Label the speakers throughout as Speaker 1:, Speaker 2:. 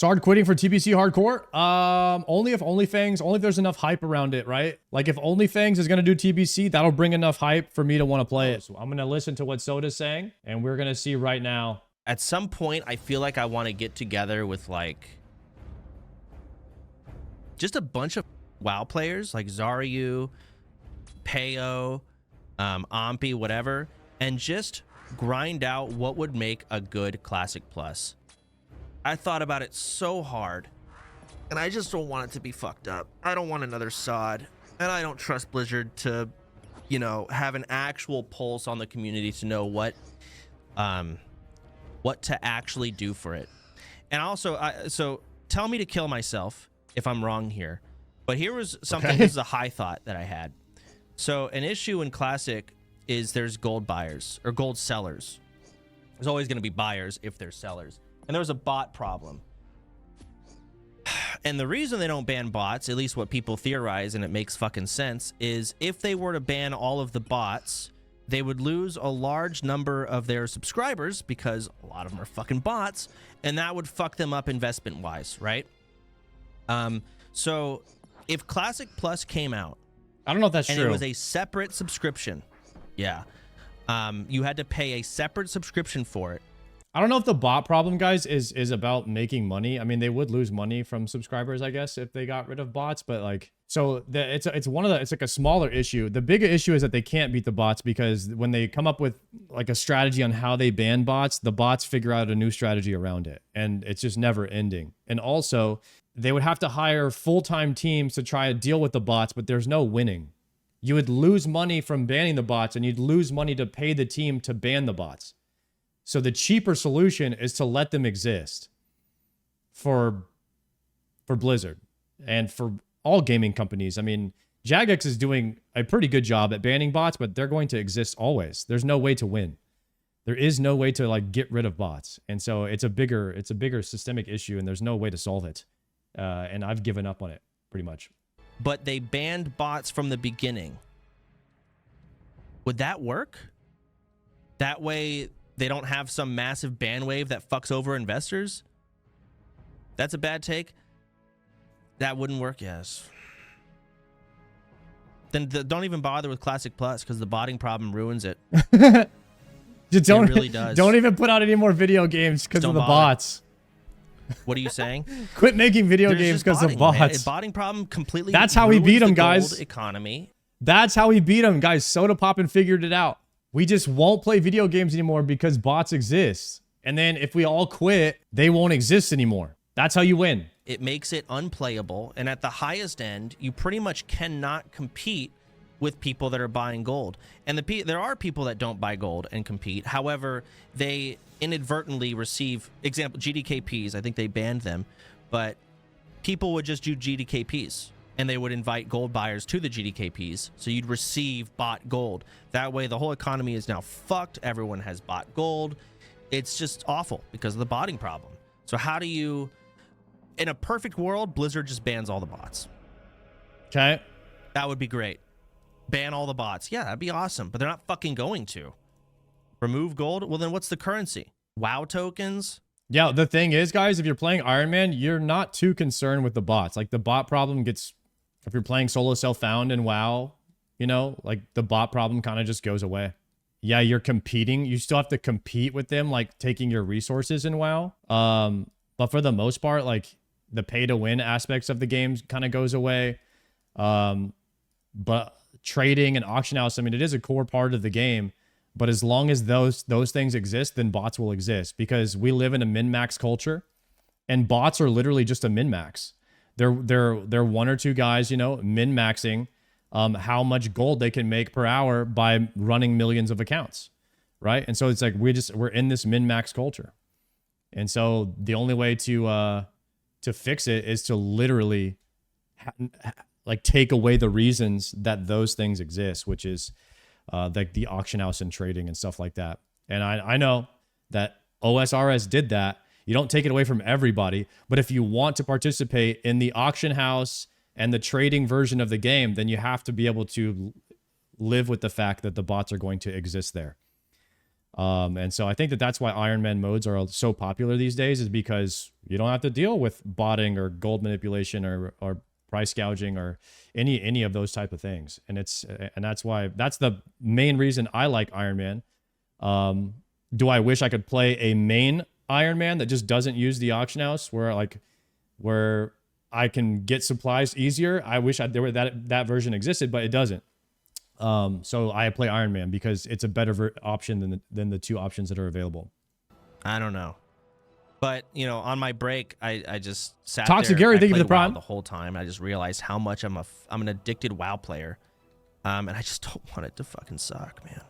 Speaker 1: Sard quitting for TBC Hardcore? Only if OnlyFangs, only if there's enough hype around it, right? Like if OnlyFangs is going to do TBC, that'll bring enough hype for me to want to play it. So I'm going to listen to what Soda's saying, and we're going to see right now.
Speaker 2: At some point, I feel like I want to get together with like just a bunch of WoW players like Zaryu, Peo, Ampi, whatever, and just grind out what would make a good Classic Plus. I thought about it so hard, and I just don't want it to be fucked up. I don't want another sod, and I don't trust Blizzard to, you know, have an actual pulse on the community to know what to actually do for it. And also, so tell me to kill myself if I'm wrong here, but here was something. Okay. This is a high thought that I had. So an issue in Classic is there's gold buyers or gold sellers. There's always going to be buyers if there's sellers. And there was a bot problem. And the reason they don't ban bots, at least what people theorize, and it makes fucking sense, is if they were to ban all of the bots, they would lose a large number of their subscribers because a lot of them are fucking bots, and that would fuck them up investment-wise, right? So if Classic Plus came out,
Speaker 1: I don't know if that's
Speaker 2: and
Speaker 1: true.
Speaker 2: It was a separate subscription. Yeah. You had to pay a separate subscription for it.
Speaker 1: I don't know if the bot problem, guys, is about making money. I mean, they would lose money from subscribers, I guess, if they got rid of bots. But like, so it's like a smaller issue. The bigger issue is that they can't beat the bots because when they come up with like a strategy on how they ban bots, the bots figure out a new strategy around it, and it's just never ending. And also, they would have to hire full-time teams to try to deal with the bots, but there's no winning. You would lose money from banning the bots, and you'd lose money to pay the team to ban the bots. So the cheaper solution is to let them exist for Blizzard and for all gaming companies. I mean, Jagex is doing a pretty good job at banning bots, but they're going to exist always. There's no way to win. There is no way to like get rid of bots. And so it's a bigger systemic issue, and there's no way to solve it. And I've given up on it pretty much.
Speaker 2: But they banned bots from the beginning. Would that work? That way they don't have some massive ban wave that fucks over investors? That's a bad take. That wouldn't work, yes. Then don't even bother with Classic Plus because the botting problem ruins it.
Speaker 1: Just don't,
Speaker 2: it really does.
Speaker 1: Don't even put out any more video games because of the bots.
Speaker 2: What are you saying?
Speaker 1: Quit making video games because of bots.
Speaker 2: Man. A botting problem completely.
Speaker 1: That's how we beat them, guys.
Speaker 2: Gold economy.
Speaker 1: That's how we beat them, guys. Soda Poppin' figured it out. We just won't play video games anymore because bots exist. And then if we all quit, they won't exist anymore. That's how you win.
Speaker 2: It makes it unplayable. And at the highest end, you pretty much cannot compete with people that are buying gold. And there are people that don't buy gold and compete. However, they inadvertently receive, example, GDKPs. I think they banned them. But people would just do GDKPs. And they would invite gold buyers to the GDKPs, so you'd receive bot gold. That way, the whole economy is now fucked. Everyone has bot gold. It's just awful because of the botting problem. So how do you, in a perfect world, Blizzard just bans all the bots.
Speaker 1: Okay.
Speaker 2: That would be great. Ban all the bots. Yeah, that'd be awesome, but they're not fucking going to. Remove gold? Well, then what's the currency? WoW tokens?
Speaker 1: Yeah, the thing is, guys, if you're playing Iron Man, you're not too concerned with the bots. Like, the bot problem gets... If you're playing solo self-found in WoW, you know, like the bot problem kind of just goes away. Yeah, you're competing. You still have to compete with them, like taking your resources in WoW. But for the most part, like the pay-to-win aspects of the game kind of goes away. But trading and auction house, I mean, it is a core part of the game. But as long as those things exist, then bots will exist because we live in a min-max culture, and bots are literally just a min-max. They're one or two guys, you know, min-maxing how much gold they can make per hour by running millions of accounts, right? And so it's like we're in this min-max culture, and so the only way to fix it is to literally like take away the reasons that those things exist, which is like the auction house and trading and stuff like that. And I know that OSRS did that. You don't take it away from everybody, but if you want to participate in the auction house and the trading version of the game, then you have to be able to live with the fact that the bots are going to exist there. And so I think that that's why Iron Man modes are so popular these days, is because you don't have to deal with botting or gold manipulation or price gouging or any of those type of things. And that's the main reason I like Iron Man. Do I wish I could play a main Iron Man that just doesn't use the auction house where I can get supplies easier? I wish that version existed, but it doesn't. So I play Iron Man because it's a better option than the two options that are available.
Speaker 2: I don't know. But, you know, on my break, I just sat
Speaker 1: Toxic
Speaker 2: there.
Speaker 1: Gary, thank you for the
Speaker 2: WoW
Speaker 1: prime.
Speaker 2: the whole time. I just realized how much I'm an addicted WoW player. And I just don't want it to fucking suck, man.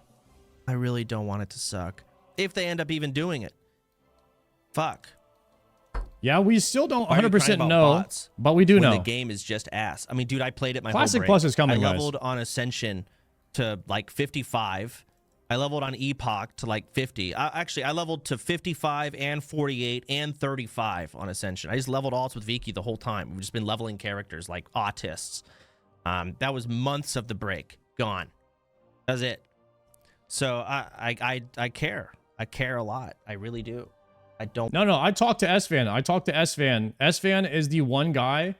Speaker 2: I really don't want it to suck. If they end up even doing it. Fuck.
Speaker 1: Yeah, we still don't
Speaker 2: Why are you
Speaker 1: 100%
Speaker 2: crying about
Speaker 1: know,
Speaker 2: bots
Speaker 1: but we do
Speaker 2: when
Speaker 1: know.
Speaker 2: the game is just ass. I mean, dude, I played it my
Speaker 1: Classic
Speaker 2: whole break.
Speaker 1: Plus is coming,
Speaker 2: I
Speaker 1: guys.
Speaker 2: leveled on Ascension to like 55. I leveled on Epoch to like 50. Actually, I leveled to 55 and 48 and 35 on Ascension. I just leveled alts with Viki the whole time. We've just been leveling characters like autists. That was months of the break. Gone. That's it. So I care. I care a lot. I really do. I don't.
Speaker 1: No, I talked to S-Fan. S-Fan is the one guy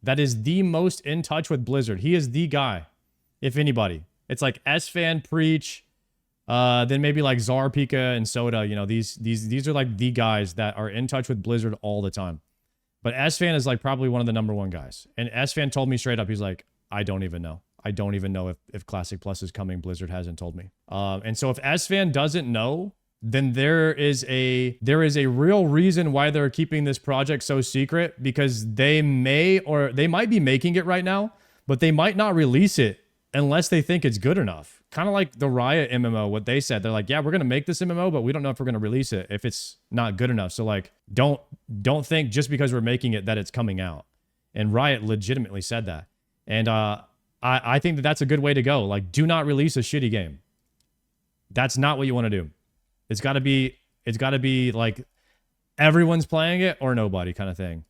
Speaker 1: that is the most in touch with Blizzard. He is the guy, if anybody. It's like S-Fan, Preach, then maybe like Czar, Pika, and Soda. You know, these are like the guys that are in touch with Blizzard all the time. But S-Fan is like probably one of the #1 guys. And S-Fan told me straight up, he's like, I don't even know. I don't even know if Classic Plus is coming. Blizzard hasn't told me. And so if S-Fan doesn't know, then there is a real reason why they're keeping this project so secret, because they might be making it right now, but they might not release it unless they think it's good enough. Kind of like the Riot MMO, what they said. They're like, yeah, we're going to make this MMO, but we don't know if we're going to release it if it's not good enough. So like, don't think just because we're making it that it's coming out. And Riot legitimately said that. And I think that that's a good way to go. Like, do not release a shitty game. That's not what you want to do. It's got to be like everyone's playing it or nobody kind of thing.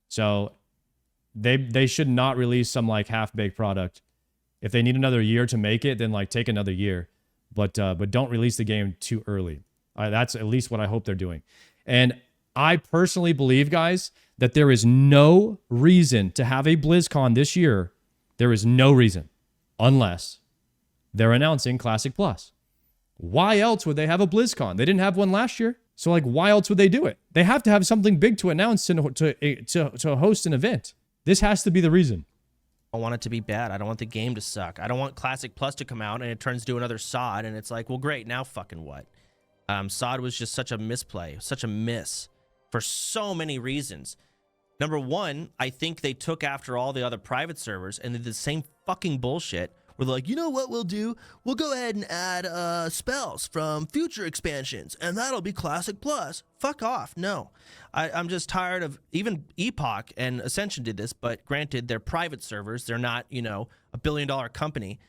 Speaker 1: So they should not release some like half-baked product. If they need another year to make it, then like take another year, but don't release the game too early. That's at least what I hope they're doing. And I personally believe, guys, that there is no reason to have a BlizzCon this year. There is no reason unless they're announcing Classic Plus. Why else would they have a BlizzCon? They didn't have one last year. So like, why else would they do it? They have to have something big to announce and to host an event. This has to be the reason.
Speaker 2: I want it to be bad. I don't want the game to suck. I don't want Classic Plus to come out and it turns to another SOD and it's like, well, great, now fucking what? SOD was just such a misplay, such a miss for so many reasons. Number one, I think they took after all the other private servers and did the same fucking bullshit where they're like, you know what we'll do? We'll go ahead and add spells from future expansions and that'll be Classic Plus. Fuck off. No. I'm just tired of, even Epoch and Ascension did this, but granted, they're private servers. They're not, you know, a $1 billion company.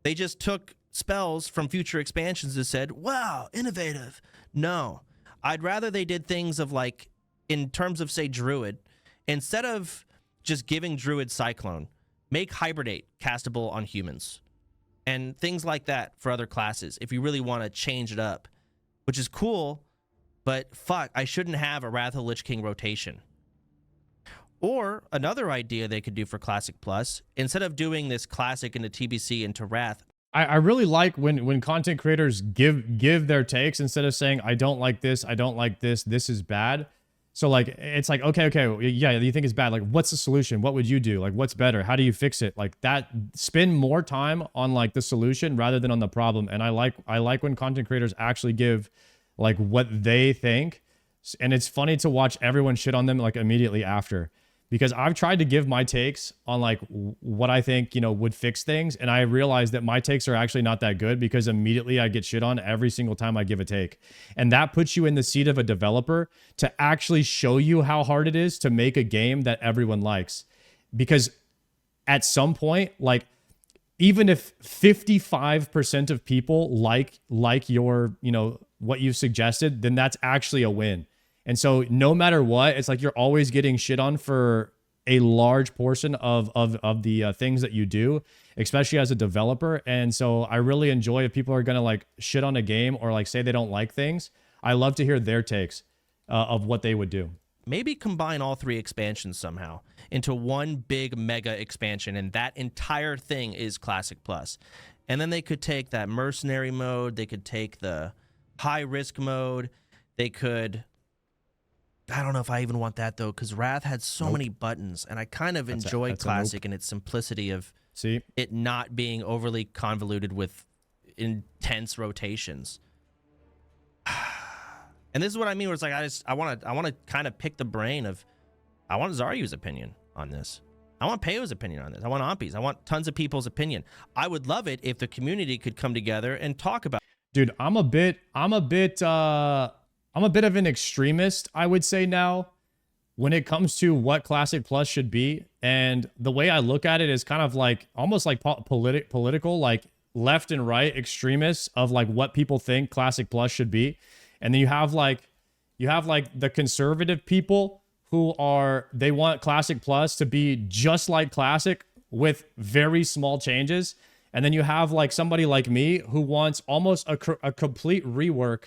Speaker 2: They just took spells from future expansions and said, wow, innovative. No. I'd rather they did things of like, in terms of, say, Druid, instead of just giving Druid Cyclone, make Hibernate castable on humans. And things like that for other classes, if you really want to change it up, which is cool. But fuck, I shouldn't have a Wrath of Lich King rotation. Or another idea they could do for Classic Plus, instead of doing this Classic into TBC into Wrath.
Speaker 1: I really like when content creators give their takes instead of saying, I don't like this, this is bad. So like, it's like, okay, yeah, you think it's bad. Like, what's the solution? What would you do? Like, what's better? How do you fix it? Like that, spend more time on like the solution rather than on the problem. And I like when content creators actually give like what they think. And it's funny to watch everyone shit on them like immediately after, because I've tried to give my takes on like what I think, you know, would fix things. And I realized that my takes are actually not that good because immediately I get shit on every single time I give a take. And that puts you in the seat of a developer to actually show you how hard it is to make a game that everyone likes. Because at some point, like, even if 55% of people like your, you know, what you've suggested, then that's actually a win. And so no matter what, it's like you're always getting shit on for a large portion of the things that you do, especially as a developer. And so I really enjoy if people are gonna like shit on a game or like say they don't like things. I love to hear their takes of what they would do.
Speaker 2: Maybe combine all 3 expansions somehow into one big mega expansion, and that entire thing is Classic Plus. And then they could take that mercenary mode, they could take the high risk mode, they could, I don't know if I even want that though, because Wrath had so many buttons, and I kind of enjoy Classic and its simplicity of it not being overly convoluted with intense rotations. And this is what I mean, where it's like I want to kind of pick the brain of, I want Zaryu's opinion on this. I want Peyo's opinion on this. I want Ampi's. I want tons of people's opinion. I would love it if the community could come together and talk about.
Speaker 1: Dude, I'm a bit of an extremist, I would say now, when it comes to what Classic Plus should be. And the way I look at it is kind of like almost like political, like left and right extremists of like what people think Classic Plus should be. And then you have like the conservative people who they want Classic Plus to be just like Classic with very small changes. And then you have like somebody like me who wants almost a complete rework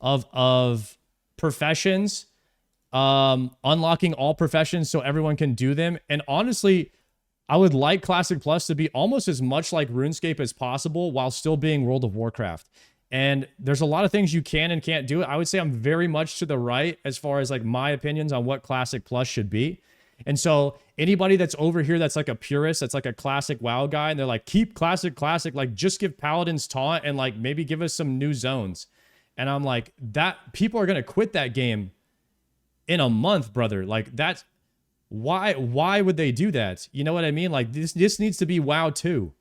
Speaker 1: of professions, unlocking all professions so everyone can do them. And honestly, I would like Classic Plus to be almost as much like RuneScape as possible while still being World of Warcraft. And there's a lot of things you can and can't do. I would say I'm very much to the right as far as like my opinions on what Classic Plus should be. And so anybody that's over here that's like a purist, that's like a classic WoW guy, and they're like, keep classic, like just give Paladins taunt and like maybe give us some new zones. And I'm like, that people are gonna quit that game in a month, brother. Like that's why would they do that? You know what I mean? Like this needs to be WoW 2.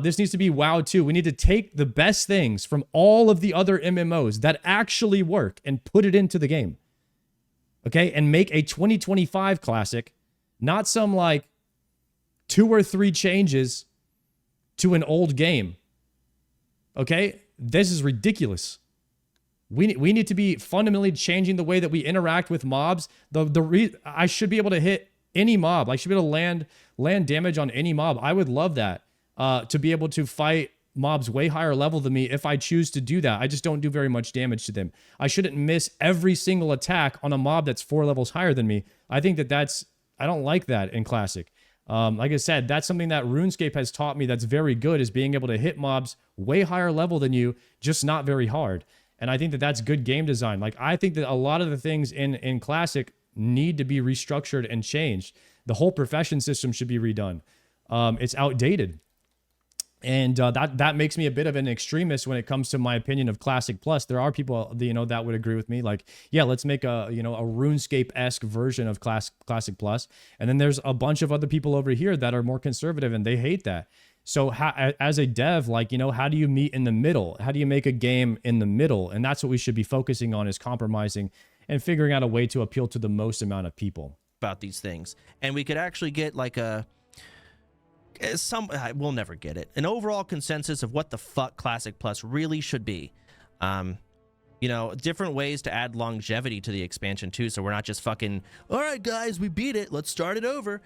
Speaker 1: This needs to be WoW 2. We need to take the best things from all of the other MMOs that actually work and put it into the game. Okay? And make a 2025 classic, not some like 2 or 3 changes to an old game. Okay? This is ridiculous. We need to be fundamentally changing the way that we interact with mobs. I should be able to hit any mob. I should be able to land damage on any mob. I would love that. To be able to fight mobs way higher level than me if I choose to do that. I just don't do very much damage to them. I shouldn't miss every single attack on a mob that's 4 levels higher than me. I think I don't like that in Classic. Like I said, that's something that RuneScape has taught me that's very good, is being able to hit mobs way higher level than you, just not very hard. And I think that that's good game design. Like I think that a lot of the things in Classic need to be restructured and changed. The whole profession system should be redone. It's outdated. And that makes me a bit of an extremist when it comes to my opinion of Classic Plus. There are people, that would agree with me. Like, yeah, let's make a RuneScape-esque version of Classic Plus. And then there's a bunch of other people over here that are more conservative and they hate that. So as a dev, like, how do you meet in the middle? How do you make a game in the middle? And that's what we should be focusing on, is compromising and figuring out a way to appeal to the most amount of people
Speaker 2: about these things. And we could actually get like we'll never get it, an overall consensus of what the fuck Classic Plus really should be. Different ways to add longevity to the expansion too, so we're not just fucking, all right guys, we beat it, let's start it over.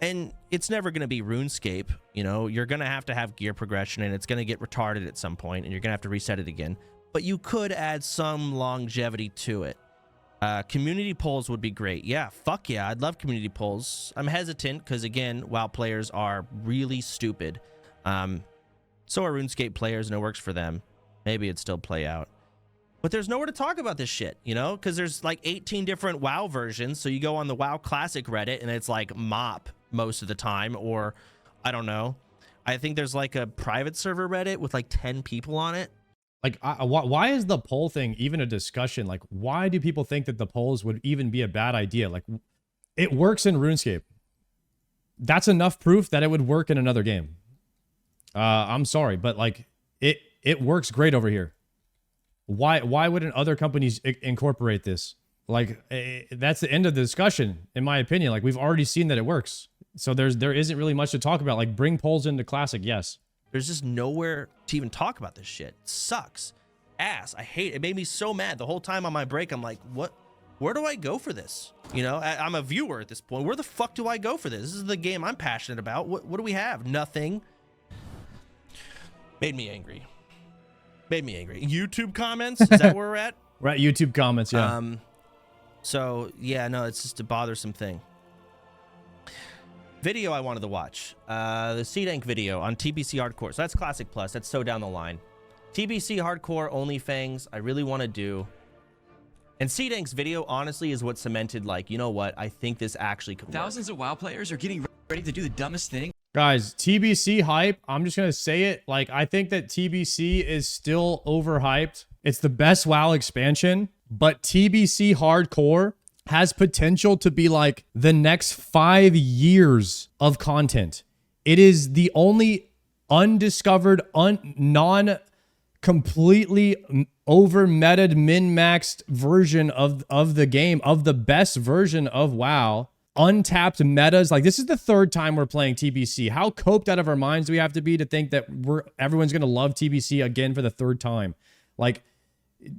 Speaker 2: And it's never going to be RuneScape. You're going to have gear progression, and it's going to get retarded at some point, and you're going to have to reset it again. But you could add some longevity to it. Community polls would be great. Yeah, fuck yeah, I'd love community polls. I'm hesitant because, again, WoW players are really stupid. So are RuneScape players, and it works for them. Maybe it'd still play out. But there's nowhere to talk about this shit, because there's like 18 different WoW versions. So you go on the WoW Classic Reddit, and it's like mop most of the time, or I don't know. I think there's like a private server Reddit with like 10 people on it.
Speaker 1: Like, why is the poll thing even a discussion? Like, why do people think that the polls would even be a bad idea? Like, it works in RuneScape. That's enough proof that it would work in another game. I'm sorry, but like, it works great over here. Why wouldn't other companies incorporate this? Like, that's the end of the discussion, in my opinion. Like, we've already seen that it works. So there isn't really much to talk about. Like, bring polls into Classic, yes.
Speaker 2: There's just nowhere to even talk about this shit. It sucks. Ass. I hate it. It made me so mad. The whole time on my break, I'm like, what where do I go for this? You know, I'm a viewer at this point. Where the fuck do I go for this? This is the game I'm passionate about. What do we have? Nothing. Made me angry. Made me angry. YouTube comments? Is that where we're at?
Speaker 1: Right, YouTube comments, yeah.
Speaker 2: So, yeah, no, it's just a bothersome thing. Video I wanted to watch. The Sardaco video on TBC Hardcore. So that's Classic Plus. That's so down the line. TBC Hardcore, OnlyFangs, I really want to do. And Sardaco's video, honestly, is what cemented, like, you know what? I think this actually could work.
Speaker 3: Thousands of WoW players are getting ready to do the dumbest thing.
Speaker 1: Guys, TBC hype, I'm just going to say it. Like, I think that TBC is still overhyped. It's the best WoW expansion, but TBC Hardcore has potential to be like the next 5 years of content. It is the only undiscovered, completely over-meted, min-maxed version of the game, of the best version of WoW. Untapped metas. Like, this is the 3rd time we're playing TBC. How coped out of our minds do we have to be to think that everyone's going to love TBC again for the 3rd time? Like,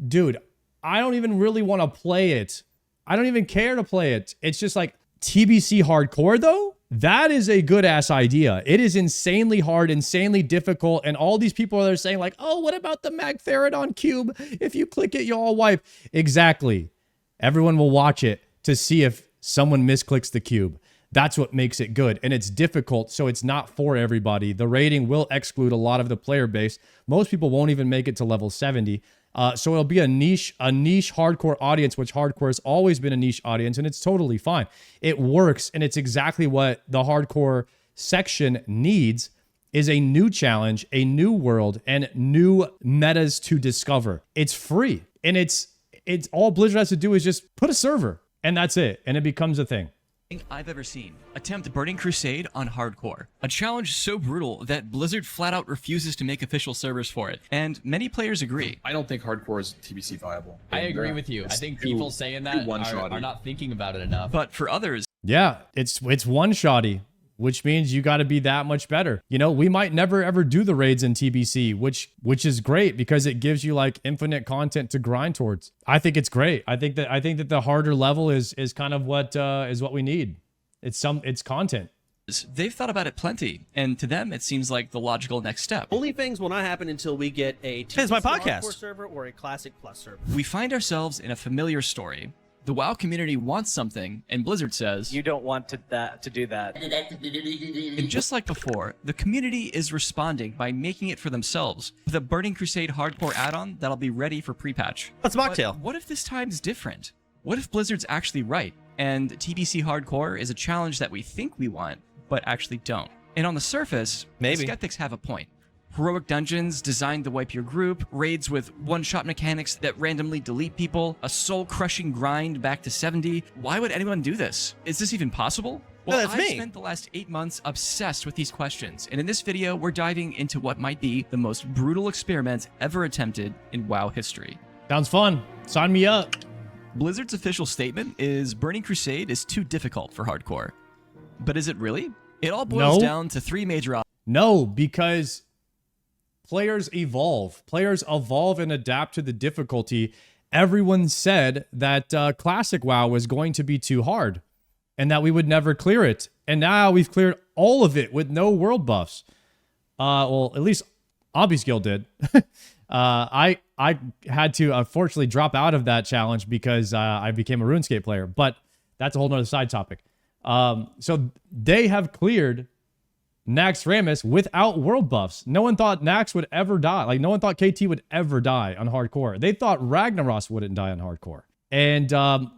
Speaker 1: dude, I don't even really want to play it. I don't even care to play it. It's just like TBC Hardcore, though. That is a good ass idea. It is insanely hard, insanely difficult. And all these people are saying like, oh, what about the Magtheridon cube? If you click it, you'll all wipe. Exactly. Everyone will watch it to see if someone misclicks the cube. That's what makes it good. And it's difficult, so it's not for everybody. The rating will exclude a lot of the player base. Most people won't even make it to level 70. So it'll be a niche hardcore audience, which hardcore has always been a niche audience, and it's totally fine. It works, and it's exactly what the hardcore section needs, is a new challenge, a new world, and new metas to discover. It's free, and it's all Blizzard has to do is just put a server, and that's it, and it becomes a thing.
Speaker 3: I've ever seen. Attempt Burning Crusade on hardcore. A challenge so brutal that Blizzard flat out refuses to make official servers for it. And many players agree.
Speaker 4: I don't think hardcore is TBC viable.
Speaker 5: I agree with you. I think people saying that are not thinking about it enough.
Speaker 3: But for others,
Speaker 1: yeah, it's one-shotty, which means you got to be that much better. You know, we might never ever do the raids in TBC, which is great because it gives you like infinite content to grind towards. I think it's great. I think that the harder level is kind of what we need. It's content.
Speaker 3: they've thought about it plenty, and to them, it seems like the logical next step.
Speaker 2: OnlyFangs will not happen until we get a TBC my
Speaker 5: podcast
Speaker 2: Hardcore server or a Classic Plus server.
Speaker 3: We find ourselves in a familiar story. The WoW community wants something, and Blizzard says,
Speaker 6: "You don't want to do that."
Speaker 3: And just like before, the community is responding by making it for themselves with a Burning Crusade Hardcore add-on that'll be ready for pre-patch.
Speaker 2: That's mocktail.
Speaker 3: But what if this time's different? What if Blizzard's actually right, and TBC Hardcore is a challenge that we think we want, but actually don't? And on the surface,
Speaker 2: maybe
Speaker 3: skeptics have a point. Heroic dungeons designed to wipe your group, raids with one-shot mechanics that randomly delete people, a soul-crushing grind back to 70. Why would anyone do this? Is this even possible? Well,
Speaker 2: no, that's
Speaker 3: I've
Speaker 2: me.
Speaker 3: spent the last 8 months obsessed with these questions, and in this video, we're diving into what might be the most brutal experiment ever attempted in WoW history.
Speaker 1: Sounds fun. Sign me up.
Speaker 3: Blizzard's official statement is Burning Crusade is too difficult for hardcore. But is it really? It all boils down to three major options.
Speaker 1: No, because players evolve. Players evolve and adapt to the difficulty. Everyone said that Classic WoW was going to be too hard and that we would never clear it. And now we've cleared all of it with no world buffs. Well, at least Obbyskill did. I had to unfortunately drop out of that challenge because I became a RuneScape player, but that's a whole nother side topic. So they have cleared Nax Ramus without world buffs. No one thought Nax would ever die. Like, no one thought KT would ever die on hardcore. They thought Ragnaros wouldn't die on hardcore. And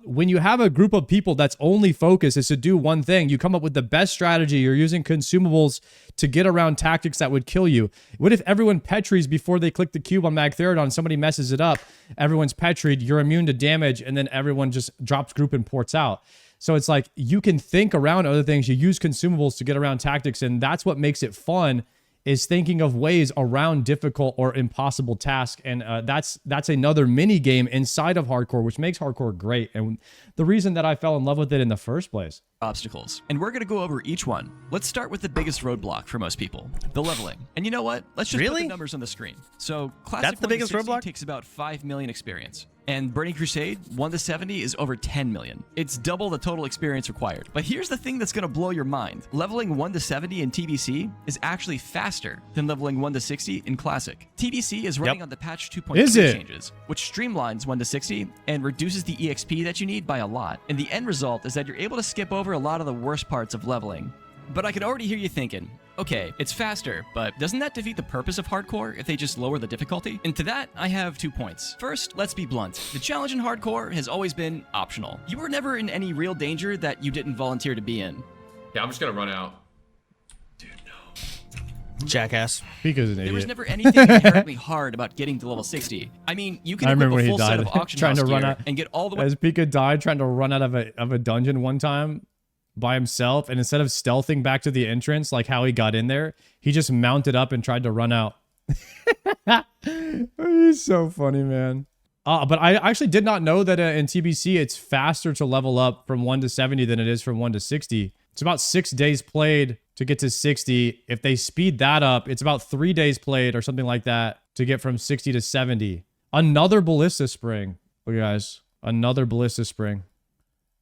Speaker 1: when you have a group of people that's only focus is to do one thing, you come up with the best strategy. You're using consumables to get around tactics that would kill you. What if everyone petries before they click the cube on Magtheridon? Somebody messes it up. Everyone's petried. You're immune to damage. And then everyone just drops group and ports out. So it's like you can think around other things. You use consumables to get around tactics. And that's what makes it fun, is thinking of ways around difficult or impossible tasks. And that's another mini game inside of hardcore, which makes hardcore great. And the reason that I fell in love with it in the first place.
Speaker 3: Obstacles. And we're going to go over each one. Let's start with the biggest roadblock for most people, the leveling. And you know what? Let's just put the numbers on the screen. So Classic
Speaker 2: That's the biggest roadblock?
Speaker 3: takes about 5 million experience. And Burning Crusade 1 to 70 is over 10 million. It's double the total experience required. But here's the thing that's going to blow your mind. Leveling 1 to 70 in TBC is actually faster than leveling 1 to 60 in Classic. TBC is running on the patch 2.3 changes, which streamlines 1 to 60 and reduces the EXP that you need by a lot. And the end result is that you're able to skip over a lot of the worst parts of leveling. But I can already hear you thinking, okay, it's faster, but doesn't that defeat the purpose of hardcore if they just lower the difficulty? And to that, I have 2 points. First, let's be blunt. The challenge in hardcore has always been optional. You were never in any real danger that you didn't volunteer to be in.
Speaker 7: Yeah, I'm just gonna run out.
Speaker 2: Jackass.
Speaker 1: Because an idiot.
Speaker 3: There was never anything inherently hard about getting to level 60. I mean, you can equip a full set of auction
Speaker 1: trying
Speaker 3: house
Speaker 1: to run
Speaker 3: gear
Speaker 1: out
Speaker 3: and get all the way.
Speaker 1: As Pika died trying to run out of a dungeon one time by himself, and instead of stealthing back to the entrance like how he got in there, he just mounted up and tried to run out. He's so funny, man. But I actually did not know that in TBC it's faster to level up from 1 to 70 than it is from 1 to 60. It's about 6 days played to get to 60. If they speed that up, it's about 3 days played or something like that to get from 60 to 70. Another ballista spring. Look, guys, another ballista spring.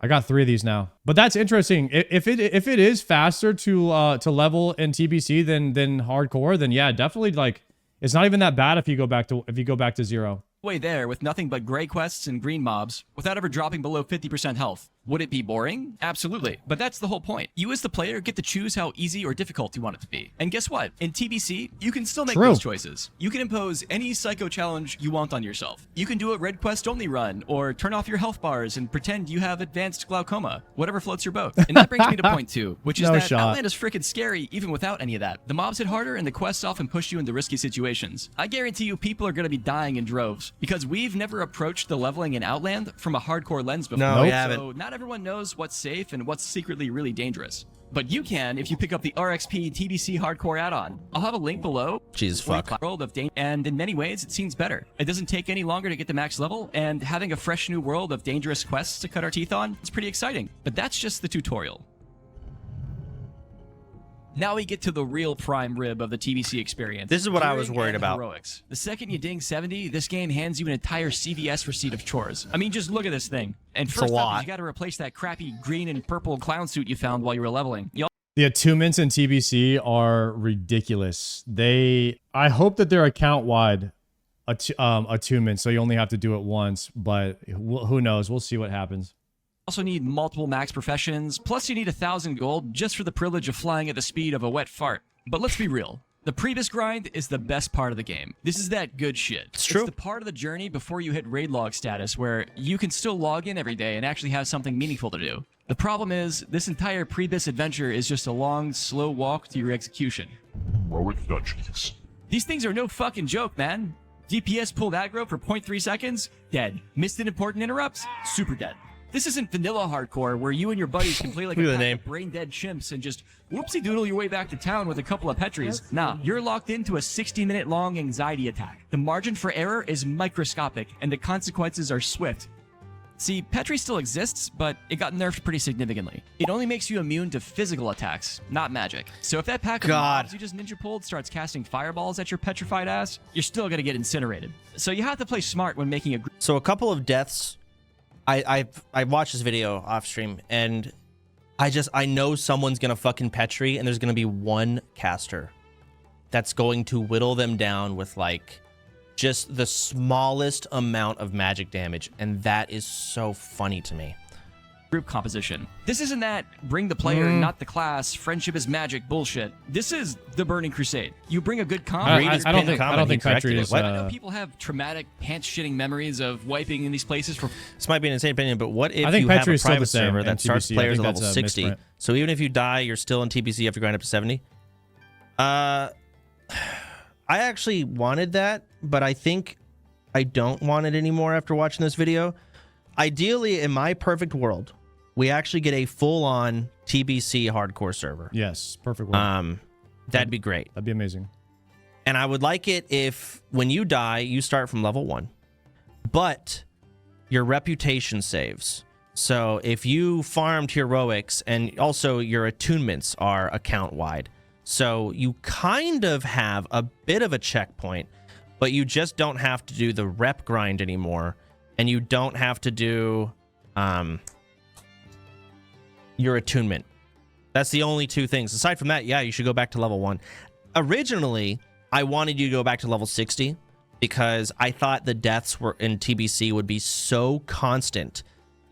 Speaker 1: I got 3 of these now. But that's interesting. If it is faster to level in TBC than hardcore, then yeah, definitely, like, it's not even that bad if you go back to 0.
Speaker 3: Way there with nothing but gray quests and green mobs without ever dropping below 50% health. Would it be boring? Absolutely. But that's the whole point. You as the player get to choose how easy or difficult you want it to be. And guess what? In TBC, you can still make those choices. You can impose any psycho challenge you want on yourself. You can do a red quest only run, or turn off your health bars and pretend you have advanced glaucoma. Whatever floats your boat. And that brings me to point 2, which is that Outland is freaking scary even without any of that. The mobs hit harder and the quests often push you into risky situations. I guarantee you people are going to be dying in droves because we've never approached the leveling in Outland from a hardcore lens before.
Speaker 2: No, we haven't.
Speaker 3: So not everyone knows what's safe and what's secretly really dangerous. But you can if you pick up the RXP TBC Hardcore add-on. I'll have a link below.
Speaker 2: Jesus fuck.
Speaker 3: World of and in many ways, it seems better. It doesn't take any longer to get to max level, and having a fresh new world of dangerous quests to cut our teeth on is pretty exciting. But that's just the tutorial. Now we get to the real prime rib of the TBC experience.
Speaker 2: This is what I was worried about.
Speaker 3: Heroics. The second you ding 70, this game hands you an entire CVS receipt of chores. I mean, just look at this thing. And first up, you got to replace that crappy green and purple clown suit you found while you were leveling.
Speaker 1: The attunements in TBC are ridiculous. I hope that they're account-wide attunements, so you only have to do it once, but who knows? We'll see what happens.
Speaker 3: Also need multiple max professions, plus you need 1,000 gold just for the privilege of flying at the speed of a wet fart. But let's be real. The Priebus grind is the best part of the game. This is that good shit.
Speaker 2: It's true.
Speaker 3: It's the part of the journey before you hit raid log status where you can still log in every day and actually have something meaningful to do. The problem is, this entire Priebus adventure is just a long, slow walk to your execution.
Speaker 8: Heroic dungeons.
Speaker 3: These things are no fucking joke, man. DPS pulled aggro for 0.3 seconds? Dead. Missed an important interrupts? Super dead. This isn't vanilla hardcore where you and your buddies can play like a pack of brain-dead chimps and just whoopsie-doodle your way back to town with a couple of Petries. Nah, you're locked into a 60-minute-long anxiety attack. The margin for error is microscopic, and the consequences are swift. See, Petri still exists, but it got nerfed pretty significantly. It only makes you immune to physical attacks, not magic. So if that pack of mobs you just ninja pulled starts casting fireballs at your petrified ass, you're still gonna get incinerated. So you have to play smart when making a group.
Speaker 2: So a couple of deaths. I watched this video off stream, and I know someone's gonna fucking Petri, and there's gonna be one caster that's going to whittle them down with like just the smallest amount of magic damage, and that is so funny to me.
Speaker 3: Group composition. This isn't that bring the player, not the class, friendship is magic bullshit. This is the Burning Crusade. You bring a good comp.
Speaker 1: I don't think Petri is.
Speaker 3: I know people have traumatic, pants-shitting memories of wiping in these places for.
Speaker 2: This might be an insane opinion, but what if you have a private server that starts players at level 60? So even if you die, you're still in TBC. You have to grind up to 70. I actually wanted that, but I think I don't want it anymore after watching this video. Ideally, in my perfect world, we actually get a full-on TBC hardcore server.
Speaker 1: Yes, perfect world.
Speaker 2: That'd be great.
Speaker 1: That'd be amazing.
Speaker 2: And I would like it if when you die, you start from level 1, but your reputation saves. So if you farmed heroics, and also your attunements are account-wide, so you kind of have a bit of a checkpoint, but you just don't have to do the rep grind anymore. and you don't have to do your attunement. That's the only two things. Aside from that, yeah, you should go back to level 1. Originally, I wanted you to go back to level 60 because I thought the deaths were in TBC would be so constant.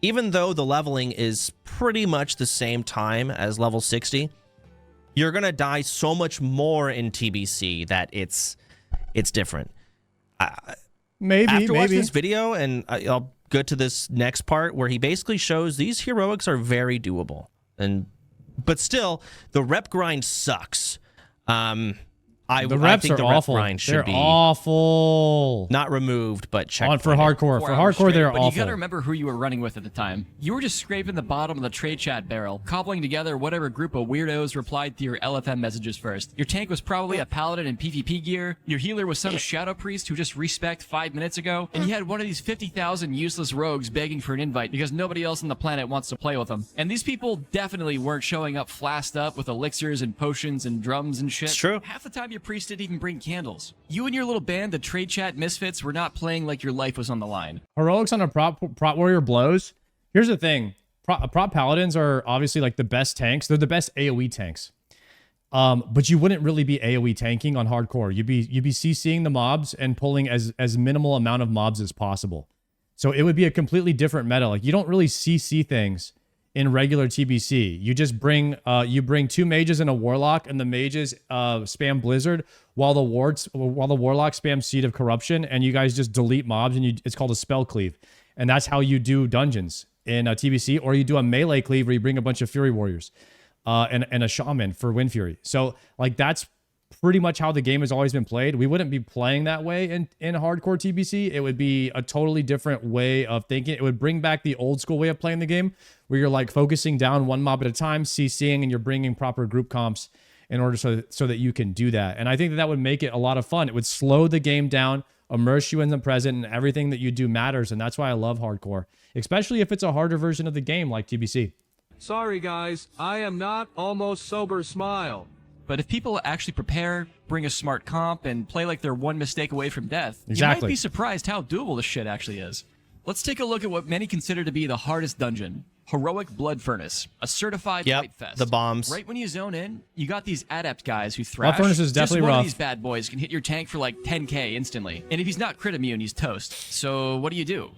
Speaker 2: Even though the leveling is pretty much the same time as level 60, you're going to die so much more in TBC that it's different. After watching this video, and I'll go to this next part where he basically shows these heroics are very doable. But still, the rep grind sucks. I think the rep grind should be
Speaker 1: awful.
Speaker 2: Not removed, but checked.
Speaker 1: For hardcore. For hardcore, they're awful.
Speaker 3: You gotta remember who you were running with at the time. You were just scraping the bottom of the trade chat barrel, cobbling together whatever group of weirdos replied to your LFM messages first. Your tank was probably a paladin in PvP gear. Your healer was some shadow priest who just respect 5 minutes ago. And you had one of these 50,000 useless rogues begging for an invite because nobody else on the planet wants to play with them. And these people definitely weren't showing up flasked up with elixirs and potions and drums and shit.
Speaker 2: It's true.
Speaker 3: Half the time your priest didn't even bring candles. You and your little band, the trade chat misfits, were not playing like your life was on the line.
Speaker 1: Heroics on a prop warrior blows. Here's the thing. Prop paladins are obviously like the best tanks. They're the best AoE tanks. But you wouldn't really be AoE tanking on hardcore. You'd be CCing the mobs and pulling as minimal amount of mobs as possible. So it would be a completely different meta. Like you don't really CC things in regular TBC. You just bring 2 mages and a warlock, and the mages spam blizzard while the warlock spams seed of corruption, and you guys just delete mobs, and it's called a spell cleave. And that's how you do dungeons in TBC, or you do a melee cleave where you bring a bunch of fury warriors and a shaman for wind fury. So like that's pretty much how the game has always been played. We wouldn't be playing that way in hardcore TBC. It would be a totally different way of thinking. It would bring back the old school way of playing the game where you're like focusing down one mob at a time, CCing, and you're bringing proper group comps in order so that you can do that. And I think that would make it a lot of fun. It would slow the game down, immerse you in the present, and everything that you do matters. And that's why I love hardcore, especially if it's a harder version of the game like TBC.
Speaker 7: Sorry guys, I am not almost sober smile.
Speaker 3: But if people actually prepare, bring a smart comp, and play like they're one mistake away from death,
Speaker 1: exactly,
Speaker 3: you might be surprised how doable this shit actually is. Let's take a look at what many consider to be the hardest dungeon. Heroic Blood Furnace, a certified fight fest.
Speaker 2: The bombs.
Speaker 3: Right when you zone in, you got these adept guys who thrash.
Speaker 1: Blood Furnace is definitely
Speaker 3: Just one
Speaker 1: rough.
Speaker 3: of these bad boys can hit your tank for like 10k instantly. And if he's not crit immune, he's toast. So what do?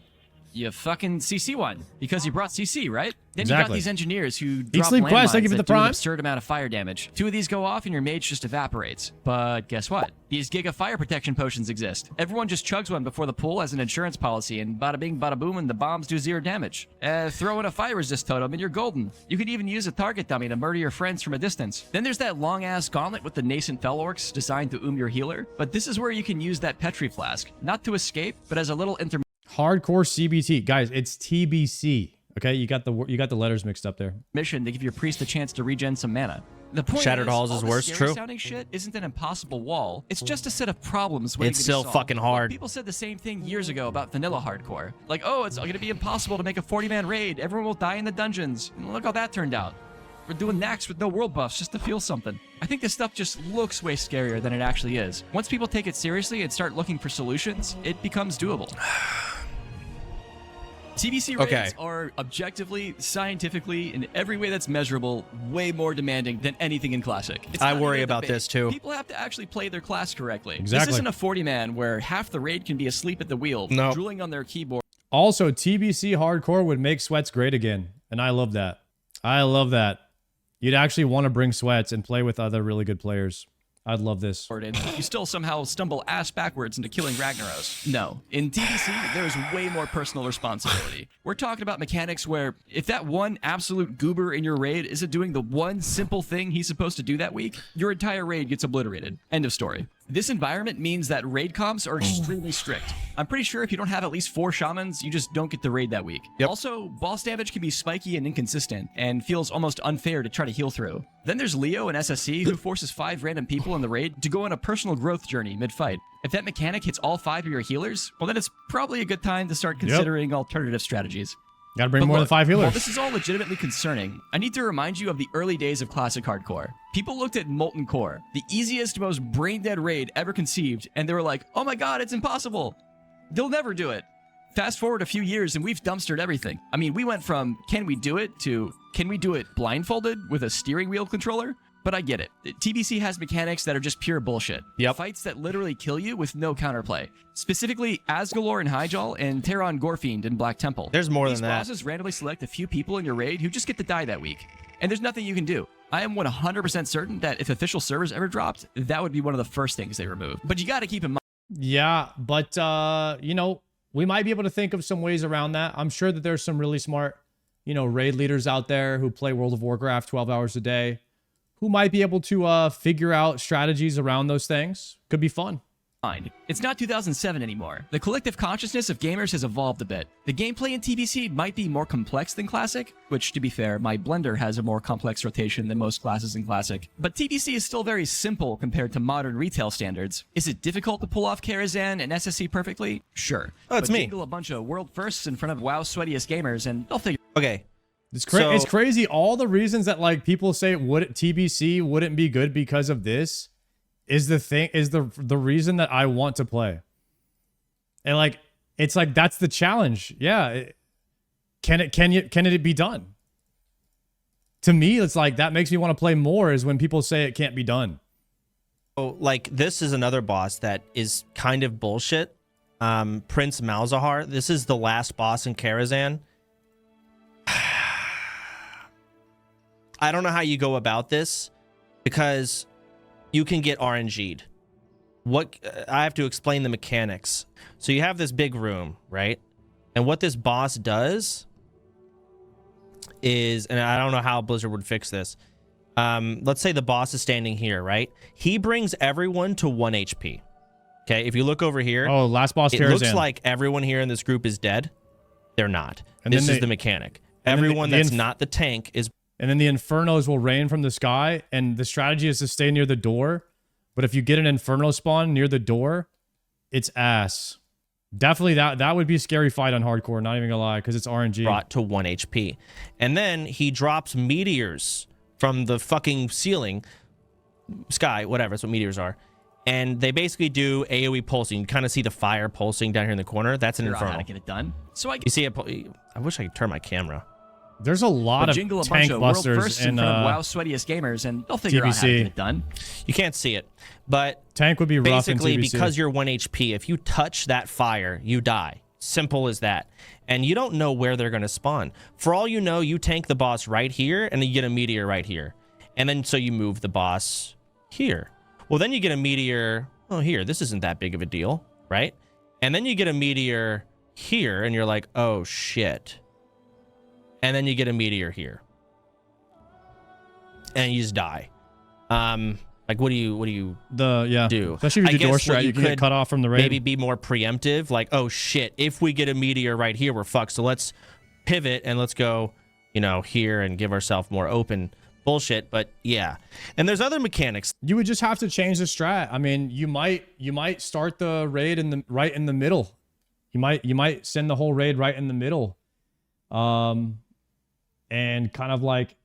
Speaker 3: You fucking CC one, because you brought CC, right? Then you got these engineers who drop
Speaker 1: Sleep Quest, thank you for
Speaker 3: landmines
Speaker 1: the
Speaker 3: that do an
Speaker 1: prime.
Speaker 3: absurd amount of fire damage. 2 of these go off and your mage just evaporates. But guess what? These Giga Fire Protection Potions exist. Everyone just chugs one before the pool as an insurance policy, and bada bing, bada boom, and the bombs do 0 damage. Throw in a fire resist totem and you're golden. You could even use a target dummy to murder your friends from a distance. Then there's that long-ass gauntlet with the nascent Fel Orcs designed to your healer. But this is where you can use that Petri Flask, not to escape, but as a little
Speaker 1: Hardcore CBT, guys. It's TBC. Okay, you got the letters mixed up there.
Speaker 3: mission to give your priest a chance to regen some mana. The point
Speaker 2: Shattered Halls is worse, true.
Speaker 3: Sounding shit isn't an impossible wall. It's just a set of problems waiting
Speaker 2: It's
Speaker 3: to be
Speaker 2: still
Speaker 3: solved.
Speaker 2: fucking hard.
Speaker 3: People said the same thing years ago about vanilla hardcore. Like, oh, it's going to be impossible to make a 40-man raid. Everyone will die in the dungeons. And look how that turned out. We're doing Nax with no world buffs just to feel something. I think this stuff just looks way scarier than it actually is. Once people take it seriously and start looking for solutions, it becomes doable. TBC raids are objectively, scientifically, in every way that's measurable, way more demanding than anything in Classic.
Speaker 2: I worry about this too.
Speaker 3: People have to actually play their class correctly.
Speaker 1: Exactly.
Speaker 3: This isn't a 40-man where half the raid can be asleep at the wheel, drooling on their keyboard.
Speaker 1: Also, TBC Hardcore would make Sweats great again, and I love that. I love that. You'd actually want to bring Sweats and play with other really good players. I'd love this.
Speaker 3: You still somehow stumble ass backwards into killing Ragnaros. No. In TBC, there's way more personal responsibility. We're talking about mechanics where if that one absolute goober in your raid isn't doing the one simple thing he's supposed to do that week, your entire raid gets obliterated. End of story. This environment means that raid comps are extremely strict. I'm pretty sure if you don't have at least 4 shamans, you just don't get the raid that week. Also, boss damage can be spiky and inconsistent, and feels almost unfair to try to heal through. Then there's Leo and SSC, who forces 5 random people in the raid to go on a personal growth journey mid-fight. If that mechanic hits all 5 of your healers, well then it's probably a good time to start considering alternative strategies.
Speaker 1: Gotta bring more than 5 healers.
Speaker 3: While this is all legitimately concerning, I need to remind you of the early days of Classic Hardcore. People looked at Molten Core, the easiest, most brain-dead raid ever conceived, and they were like, oh my god, it's impossible! They'll never do it. Fast forward a few years and we've dumpstered everything. I mean, we went from can we do it to can we do it blindfolded with a steering wheel controller? But I get it. TBC has mechanics that are just pure bullshit.
Speaker 2: Yep.
Speaker 3: Fights that literally kill you with no counterplay. Specifically, Asgalore in Hyjal and Terran Gorefiend in Black Temple.
Speaker 2: There's more
Speaker 3: These
Speaker 2: than that.
Speaker 3: bosses randomly select a few people in your raid who just get to die that week. And there's nothing you can do. I am 100% certain that if official servers ever dropped, that would be one of the first things they remove. But you got to keep in mind.
Speaker 1: Yeah, but, you know, we might be able to think of some ways around that. I'm sure that there's some really smart, you know, raid leaders out there who play World of Warcraft 12 hours a day, who might be able to figure out strategies around those things. Could be fun.
Speaker 3: It's not 2007 anymore. The collective consciousness of gamers has evolved a bit. The gameplay in TBC might be more complex than Classic, which, to be fair, my Blender has a more complex rotation than most classes in Classic. But TBC is still very simple compared to modern retail standards. Is it difficult to pull off Karazhan and SSC perfectly? Sure.
Speaker 2: Oh, it's
Speaker 3: but
Speaker 2: me.
Speaker 3: Jingle a bunch of world firsts in front of WoW's sweatiest gamers and they'll figure.
Speaker 2: Okay.
Speaker 1: It's
Speaker 2: So-
Speaker 1: crazy. All the reasons that like people say TBC wouldn't be good because of this is the reason that I want to play. And like it's like that's the challenge. Yeah. Can it be done? To me, it's like that makes me want to play more is when people say it can't be done.
Speaker 2: So, like, this is another boss that is kind of bullshit. Prince Malzahar. This is the last boss in Karazhan. I don't know how you go about this because you can get RNG'd. I have to explain the mechanics. So you have this big room, right? And what this boss does is, and I don't know how Blizzard would fix this. Let's say the boss is standing here, right? He brings everyone to 1 HP. Okay, if you look over here,
Speaker 1: Oh, last boss
Speaker 2: it
Speaker 1: Karazhan.
Speaker 2: looks like everyone here in this group is dead. They're not.
Speaker 1: And
Speaker 2: This
Speaker 1: then
Speaker 2: is the mechanic.
Speaker 1: and then
Speaker 2: Everyone that's not the tank is.
Speaker 1: And then the infernos will rain from the sky, and the strategy is to stay near the door. But if you get an inferno spawn near the door, it's ass. Definitely that would be a scary fight on hardcore, not even gonna lie, because it's RNG.
Speaker 2: Brought to 1 HP. And then he drops meteors from the fucking ceiling, sky, whatever, that's what meteors are. And they basically do AoE pulsing. You kind of see the fire pulsing down here in the corner. That's an
Speaker 3: Figure out how
Speaker 2: inferno.
Speaker 3: to get it done. So I
Speaker 2: You see it. I wish I could turn my camera.
Speaker 1: There's a lot of
Speaker 3: jingle a bunch
Speaker 1: tank
Speaker 3: of world
Speaker 1: busters
Speaker 3: firsts in
Speaker 1: in
Speaker 3: front of WoW's sweatiest gamers and they'll figure out how to
Speaker 1: TBC.
Speaker 3: get it done.
Speaker 2: You can't see it. But
Speaker 1: tank would be rough in
Speaker 2: basically,
Speaker 1: TBC.
Speaker 2: because you're 1 HP, if you touch that fire, you die. Simple as that. And you don't know where they're going to spawn. For all you know, you tank the boss right here, and then you get a meteor right here. And then so you move the boss here. Well, then you get a meteor, oh, here. This isn't that big of a deal, right? And then you get a meteor here, and you're like, oh, shit. And then you get a meteor here. And you just die. Like, what do you do?
Speaker 1: Especially if you do door
Speaker 2: guess what
Speaker 1: strat, you can get cut off from the raid.
Speaker 2: Maybe be more preemptive, like, oh shit, if we get a meteor right here, we're fucked. So let's pivot and let's go, you know, here and give ourselves more open bullshit. But yeah, and there's other mechanics.
Speaker 1: You would just have to change the strat. I mean, you might start the raid right in the middle. You might send the whole raid right in the middle, and kind of like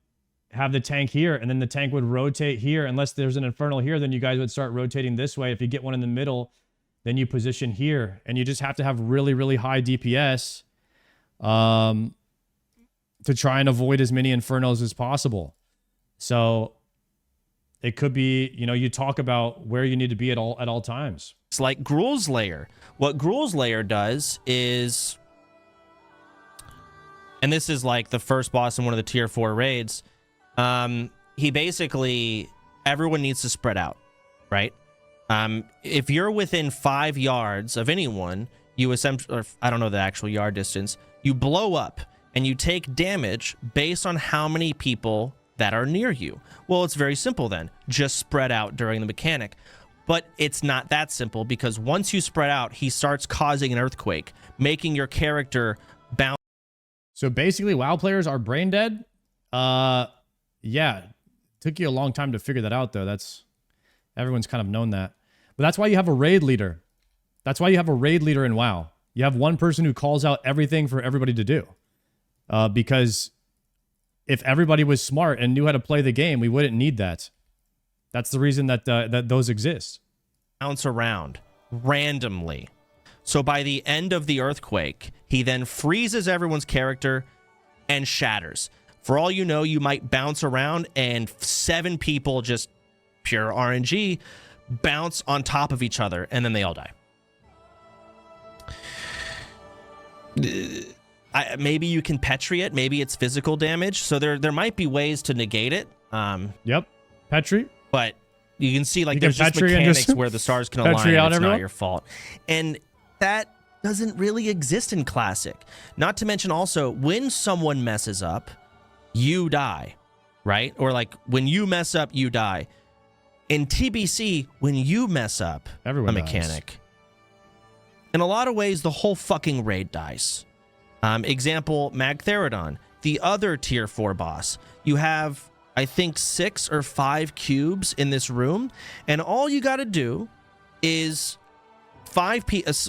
Speaker 1: have the tank here, and then the tank would rotate here. Unless there's an infernal here, then you guys would start rotating this way. If you get one in the middle, then you position here, and you just have to have really, really high DPS to try and avoid as many infernos as possible. So it could be, you know, you talk about where you need to be at all times.
Speaker 2: It's like Gruul's Lair. What Gruul's Lair does is, and this is like the first boss in one of the tier 4 raids. He basically, everyone needs to spread out, right? If you're within 5 yards of anyone, you essentially, or I don't know the actual yard distance, you blow up and you take damage based on how many people that are near you. Well, it's very simple then. Just spread out during the mechanic. But it's not that simple, because once you spread out, he starts causing an earthquake, making your character bounce.
Speaker 1: So basically, WoW players are brain dead. Yeah, took you a long time to figure that out, though. Everyone's kind of known that. But that's why you have a raid leader. That's why you have a raid leader in WoW. You have one person who calls out everything for everybody to do. Because if everybody was smart and knew how to play the game, we wouldn't need that. That's the reason that those exist.
Speaker 2: Bounce around randomly. So by the end of the earthquake, he then freezes everyone's character and shatters. For all you know, you might bounce around and 7 people, just pure RNG, bounce on top of each other, and then they all die. Maybe you can petri it. Maybe it's physical damage. So there might be ways to negate it.
Speaker 1: Yep. Petri.
Speaker 2: But you can see, like,
Speaker 1: You
Speaker 2: there's
Speaker 1: can
Speaker 2: just
Speaker 1: petri and
Speaker 2: mechanics
Speaker 1: just
Speaker 2: where the stars can align
Speaker 1: petri
Speaker 2: and
Speaker 1: out
Speaker 2: it's
Speaker 1: everyone?
Speaker 2: not your fault. And that doesn't really exist in Classic. Not to mention also, when someone messes up, you die, right? Or like when you mess up, you die. In TBC, when you mess up
Speaker 1: Everyone
Speaker 2: a
Speaker 1: dies.
Speaker 2: mechanic, in a lot of ways, the whole fucking raid dies. Example, Magtheridon, the other tier 4 boss. You have, I think, 6 or 5 cubes in this room, and all you got to do is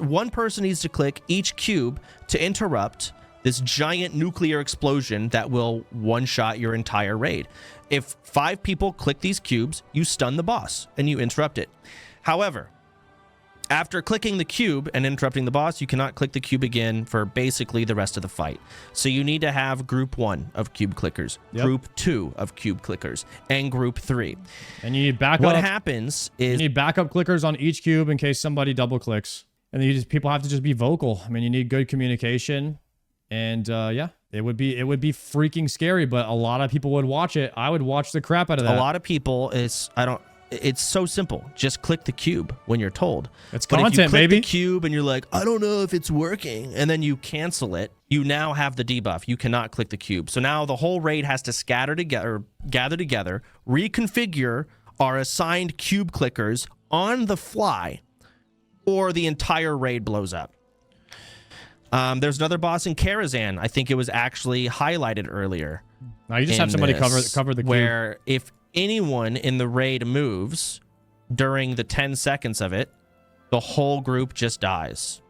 Speaker 2: one person needs to click each cube to interrupt this giant nuclear explosion that will one-shot your entire raid. If 5 people click these cubes, you stun the boss and you interrupt it. However, after clicking the cube and interrupting the boss, you cannot click the cube again for basically the rest of the fight. So you need to have group 1 of cube clickers, group 2 of cube clickers, and group 3.
Speaker 1: And you need backup.
Speaker 2: What happens is
Speaker 1: you need backup clickers on each cube in case somebody double clicks. And then people have to just be vocal. I mean, you need good communication. And yeah, it would be freaking scary, but a lot of people would watch it. I would watch the crap out of that.
Speaker 2: A lot of people it's so simple. Just click the cube when you're told.
Speaker 1: It's
Speaker 2: but
Speaker 1: content,
Speaker 2: if you click
Speaker 1: baby.
Speaker 2: the cube and you're like, I don't know if it's working, and then you cancel it, you now have the debuff. You cannot click the cube. So now the whole raid has to gather together, reconfigure our assigned cube clickers on the fly, or the entire raid blows up. There's another boss in Karazhan. I think it was actually highlighted earlier.
Speaker 1: Now you just have somebody cover the cube.
Speaker 2: Where if anyone in the raid moves during the 10 seconds of it, the whole group just dies.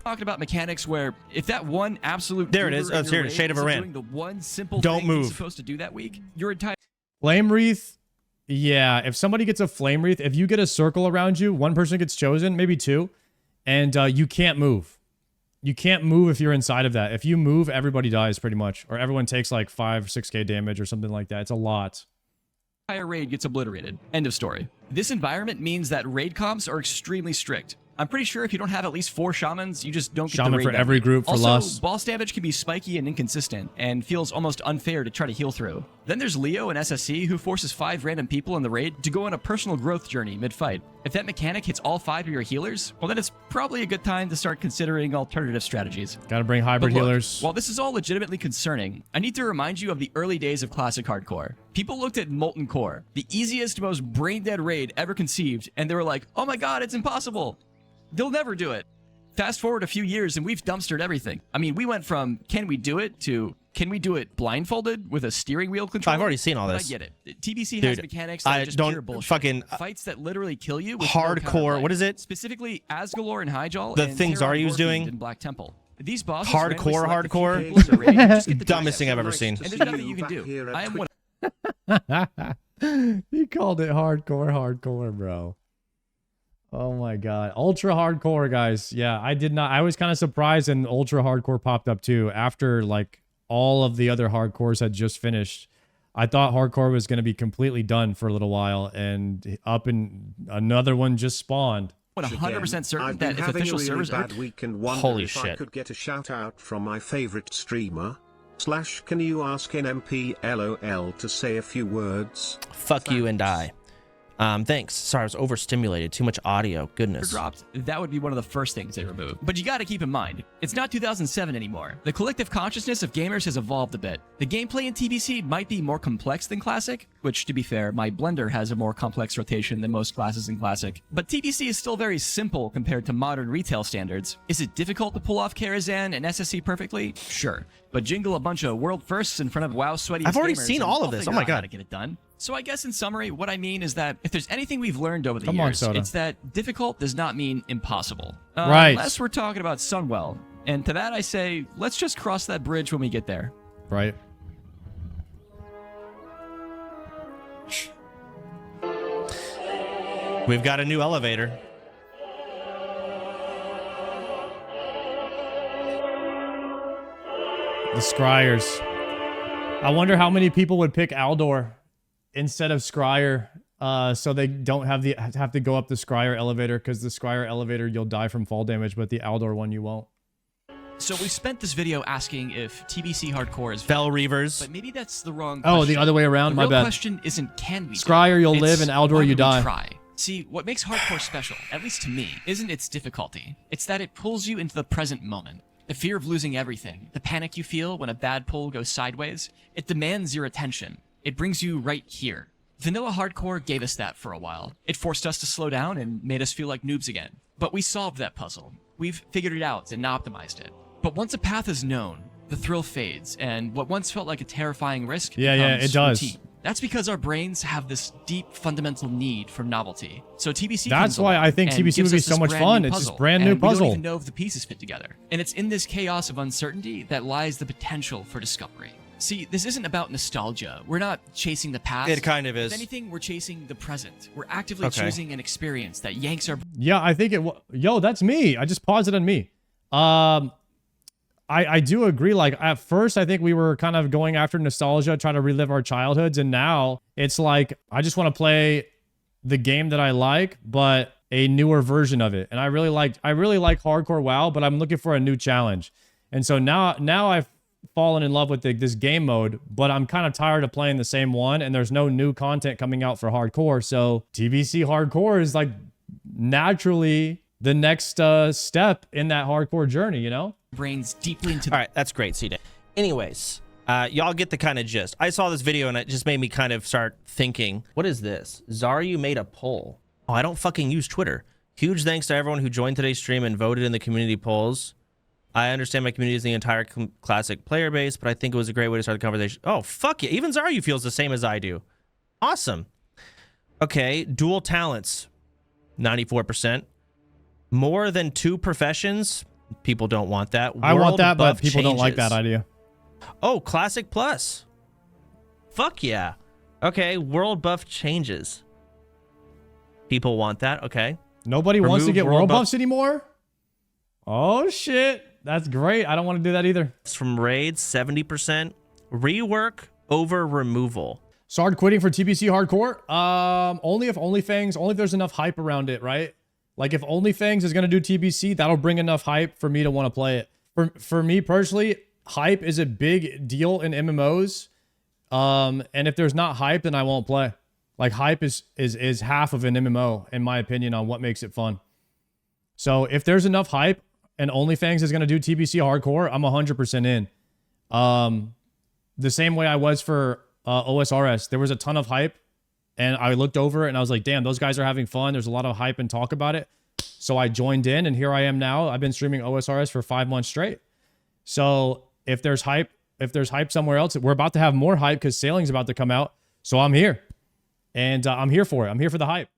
Speaker 3: Talking about mechanics where if that one absolute
Speaker 2: there it is.
Speaker 3: goober in
Speaker 2: Oh,
Speaker 3: your
Speaker 2: here it is.
Speaker 3: raid
Speaker 2: Shade of
Speaker 3: isn't
Speaker 2: Iran.
Speaker 3: doing the one simple
Speaker 2: Don't
Speaker 3: thing
Speaker 2: move.
Speaker 3: he's supposed to do that week, your entire
Speaker 1: Flame Wreath. Yeah, if somebody gets a Flame Wreath, if you get a circle around you, one person gets chosen, maybe 2, and you can't move. You can't move if you're inside of that. If you move, everybody dies pretty much. Or everyone takes like 5 or 6k damage or something like that. It's a lot.
Speaker 3: entire raid gets obliterated. End of story. This environment means that raid comps are extremely strict. I'm pretty sure if you don't have at least 4 shamans, you just don't get
Speaker 1: Shaman
Speaker 3: the raid
Speaker 1: for
Speaker 3: done.
Speaker 1: every group for
Speaker 3: also,
Speaker 1: loss.
Speaker 3: boss damage can be spiky and inconsistent, and feels almost unfair to try to heal through. Then there's Leo and SSC, who forces 5 random people in the raid to go on a personal growth journey mid-fight. If that mechanic hits all 5 of your healers, well then it's probably a good time to start considering alternative strategies.
Speaker 1: Gotta bring hybrid
Speaker 3: But look,
Speaker 1: healers.
Speaker 3: while this is all legitimately concerning, I need to remind you of the early days of Classic Hardcore. People looked at Molten Core, the easiest, most brain-dead raid ever conceived, and they were like, oh my god, it's impossible. They'll never do it. Fast forward a few years and we've dumpstered everything. I mean, we went from can we do it to can we do it blindfolded with a steering wheel control?
Speaker 2: I've already seen all
Speaker 3: But
Speaker 2: this.
Speaker 3: I get it. TBC
Speaker 2: Dude,
Speaker 3: has mechanics that
Speaker 2: I
Speaker 3: are just
Speaker 2: don't
Speaker 3: pure bullshit.
Speaker 2: fucking-
Speaker 3: Fights that literally kill you with
Speaker 2: Hardcore,
Speaker 3: no counterplay.
Speaker 2: what is it?
Speaker 3: Specifically, Asgalore and Hyjal.
Speaker 2: The
Speaker 3: and
Speaker 2: things
Speaker 3: Terran
Speaker 2: Arya was
Speaker 3: Warfiend
Speaker 2: doing?
Speaker 3: in Black Temple. These bosses
Speaker 2: Hardcore,
Speaker 3: randomly select a few
Speaker 2: hardcore?
Speaker 3: people in the raid and just get the
Speaker 2: Dumbest
Speaker 3: job
Speaker 2: thing I've
Speaker 3: done.
Speaker 2: ever seen.
Speaker 3: And there's nothing you can do. I am one.
Speaker 1: He called it hardcore, bro. Oh my god. Ultra hardcore, guys. Yeah, I was kind of surprised and ultra hardcore popped up too after like all of the other hardcores had just finished. I thought hardcore was going to be completely done for a little while, and another one just spawned.
Speaker 3: 100% certain that if official servers
Speaker 9: bad week and wondered
Speaker 2: Holy
Speaker 9: if
Speaker 2: shit.
Speaker 9: I could get a shout out from my favorite streamer. / can you ask NMP LOL to say a few words?
Speaker 2: Fuck you and die. Thanks. Sorry, I was overstimulated. Too much audio. Goodness.
Speaker 3: dropped, that would be one of the first things they remove. But you gotta keep in mind, it's not 2007 anymore. The collective consciousness of gamers has evolved a bit. The gameplay in TBC might be more complex than Classic, which to be fair, my blender has a more complex rotation than most classes in Classic. But TBC is still very simple compared to modern retail standards. Is it difficult to pull off Karazhan and SSC perfectly? Sure. But jingle a bunch of world firsts in front of WoW sweaty
Speaker 2: I've already
Speaker 3: gamers
Speaker 2: seen
Speaker 3: and
Speaker 2: all of
Speaker 3: we'll
Speaker 2: this.
Speaker 3: figure
Speaker 2: Oh my
Speaker 3: out how
Speaker 2: God.
Speaker 3: to get it done. So I guess in summary, what I mean is that if there's anything we've learned over the
Speaker 1: Come on,
Speaker 3: years,
Speaker 1: Soda.
Speaker 3: it's that difficult does not mean impossible.
Speaker 1: Right.
Speaker 3: Unless we're talking about Sunwell. And to that I say, let's just cross that bridge when we get there.
Speaker 1: Right.
Speaker 2: We've got a new elevator.
Speaker 1: The scryers. I wonder how many people would pick Aldor instead of Scryer, so they don't have to go up the Scryer elevator, because the Scryer elevator you'll die from fall damage, but the Aldor one you won't.
Speaker 3: So we spent this video asking if TBC Hardcore is
Speaker 2: Fell Reavers.
Speaker 3: but maybe that's the wrong question.
Speaker 1: Oh, the other way around.
Speaker 3: The
Speaker 1: My
Speaker 3: real
Speaker 1: bad.
Speaker 3: question isn't can we
Speaker 1: Scryer you'll
Speaker 3: it's
Speaker 1: live, and Aldor
Speaker 3: why
Speaker 1: you
Speaker 3: would we
Speaker 1: die.
Speaker 3: Try. See, what makes Hardcore special, at least to me, isn't its difficulty. It's that it pulls you into the present moment. The fear of losing everything, the panic you feel when a bad pull goes sideways, it demands your attention. It brings you right here. Vanilla Hardcore gave us that for a while. It forced us to slow down and made us feel like noobs again. But we solved that puzzle. We've figured it out and optimized it. But once a path is known, the thrill fades, and what once felt like a terrifying risk becomes
Speaker 1: it does.
Speaker 3: routine. That's because our brains have this deep fundamental need for novelty. So TBC
Speaker 1: That's
Speaker 3: comes
Speaker 1: why
Speaker 3: along
Speaker 1: I think
Speaker 3: and
Speaker 1: TBC
Speaker 3: gives
Speaker 1: would be
Speaker 3: us
Speaker 1: so
Speaker 3: this
Speaker 1: much
Speaker 3: brand
Speaker 1: fun.
Speaker 3: new
Speaker 1: It's this
Speaker 3: puzzle,
Speaker 1: brand new
Speaker 3: and we
Speaker 1: puzzle.
Speaker 3: don't even know if the pieces fit together. And it's in this chaos of uncertainty that lies the potential for discovery. See, this isn't about nostalgia. We're not chasing the past.
Speaker 2: It kind of is.
Speaker 3: If anything, we're chasing the present. We're actively
Speaker 2: Okay.
Speaker 3: choosing an experience that yanks our
Speaker 1: Yeah, I think yo, that's me. I just paused it on me. I do agree. Like, at first, I think we were kind of going after nostalgia, trying to relive our childhoods. And now it's like, I just want to play the game that I like, but a newer version of it. And I really like hardcore WoW, but I'm looking for a new challenge. And so now I've fallen in love with this game mode, but I'm kind of tired of playing the same one, and there's no new content coming out for hardcore. So TBC Hardcore is like naturally the next step in that hardcore journey, you know?
Speaker 3: brains deeply into
Speaker 2: All right, that's great, C-Day. Anyways, y'all get the kind of gist. I saw this video and it just made me kind of start thinking, what is this? Zaryu made a poll. Oh, I don't fucking use Twitter. Huge thanks to everyone who joined today's stream and voted in the community polls. I understand my community is the entire classic player base, but I think it was a great way to start the conversation. Oh, fuck yeah. Even Zaryu feels the same as I do. Awesome. Okay, dual talents, 94%. More than 2 professions, people don't want that.
Speaker 1: I want that, but
Speaker 2: buff
Speaker 1: people don't like
Speaker 2: changes.
Speaker 1: that idea.
Speaker 2: Oh, classic plus. Fuck yeah. Okay, world buff changes. People want that. Okay.
Speaker 1: Nobody wants to
Speaker 2: Remove
Speaker 1: get
Speaker 2: world
Speaker 1: world
Speaker 2: buff-
Speaker 1: buffs anymore? Oh, shit. That's great. I don't want to do that either.
Speaker 2: It's from raids, 70%. Rework over removal.
Speaker 1: Sard quitting for TBC Hardcore? Only if OnlyFangs, only if there's enough hype around it, right? Like, if OnlyFangs is going to do TBC, that'll bring enough hype for me to want to play it. For me personally, hype is a big deal in MMOs. And if there's not hype, then I won't play. Like, hype is half of an MMO, in my opinion, on what makes it fun. So if there's enough hype and OnlyFangs is going to do TBC Hardcore, I'm 100% in. The same way I was for OSRS. There was a ton of hype, and I looked over it and I was like, damn, those guys are having fun. There's a lot of hype and talk about it. So I joined in, and here I am now. I've been streaming OSRS for 5 months straight. So if there's hype somewhere else, we're about to have more hype because Sailing's about to come out. So I'm here. And I'm here for it. I'm here for the hype.